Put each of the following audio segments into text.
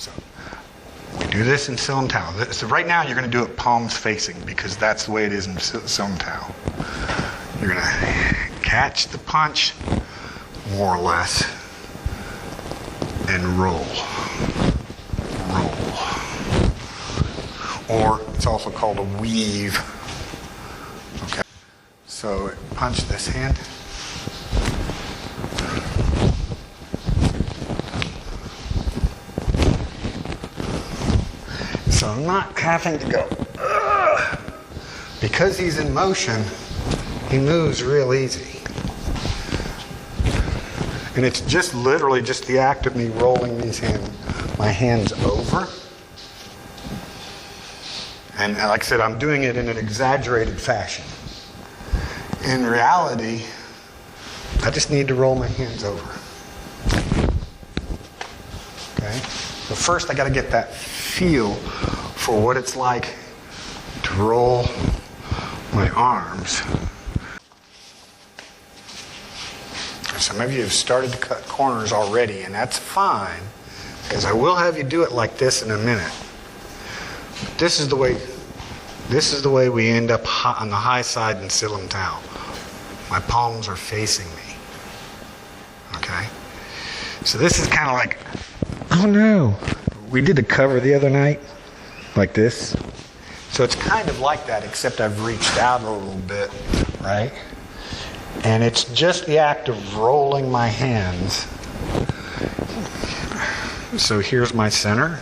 So we do this in Siu Lim Tao. So right now you're going to do it palms facing because that's the way it is in Siu Lim Tao. You're going to catch the punch, more or less, and roll. Roll. Or it's also called a weave. Okay. So punch this hand. So I'm not having to go, ugh. Because he's in motion, he moves real easy. And it's just literally just the act of me rolling my hands over. And like I said, I'm doing it in an exaggerated fashion. In reality, I just need to roll my hands over. Okay? So first I got to get that feel for what it's like to roll my arms. Some of you have started to cut corners already, and that's fine, because I will have you do it like this in a minute. But this is the way we end up on the high side in Siu Lim Tao. My palms are facing me. Okay? So this is kind of like, oh no. We did a cover the other night, like this. So it's kind of like that, except I've reached out a little bit, right? And it's just the act of rolling my hands. So here's my center.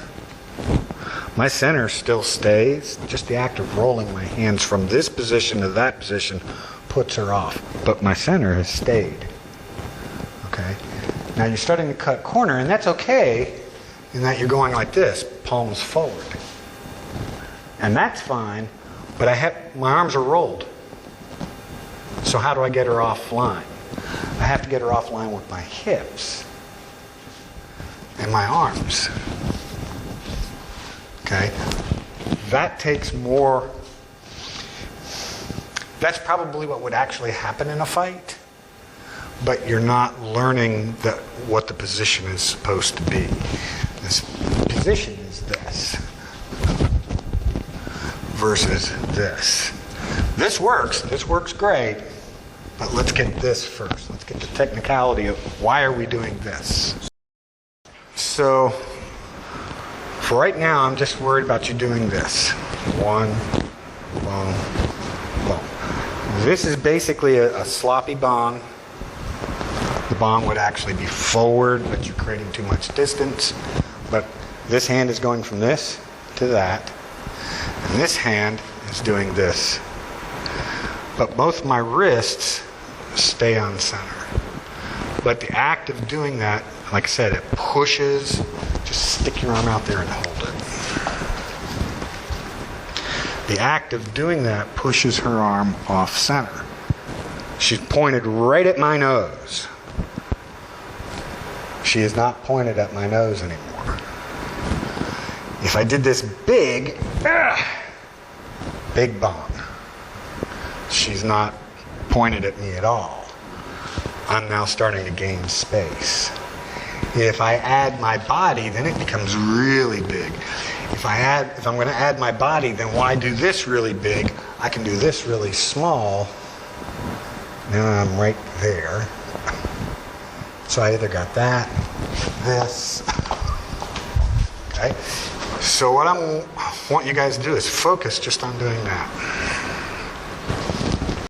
My center still stays. Just the act of rolling my hands from this position to that position puts her off. But my center has stayed. Okay? Now you're starting to cut corner, and that's okay in that you're going like this, palms forward. And that's fine, but my arms are rolled. So how do I get her offline? I have to get her offline with my hips and my arms. Okay? That takes more. That's probably what would actually happen in a fight, but you're not learning what the position is supposed to be. This position is this versus this. This works great, but let's get this first. Let's get the technicality of why are we doing this. So, for right now, I'm just worried about you doing this. One, boom, boom. This is basically a sloppy bong. The bong would actually be forward, but you're creating too much distance. But this hand is going from this to that, and this hand is doing this. But both my wrists stay on center. But the act of doing that, like I said, it pushes. Just stick your arm out there and hold it. The act of doing that pushes her arm off center. She's pointed right at my nose. She is not pointed at my nose anymore. If I did this big bong, she's not pointed at me at all. I'm now starting to gain space. If I add my body, then it becomes really big. If I'm going to add my body, then why do this really big? I can do this really small. Now I'm right there. So I either got that, this. Okay? So what I want you guys to do is focus just on doing that.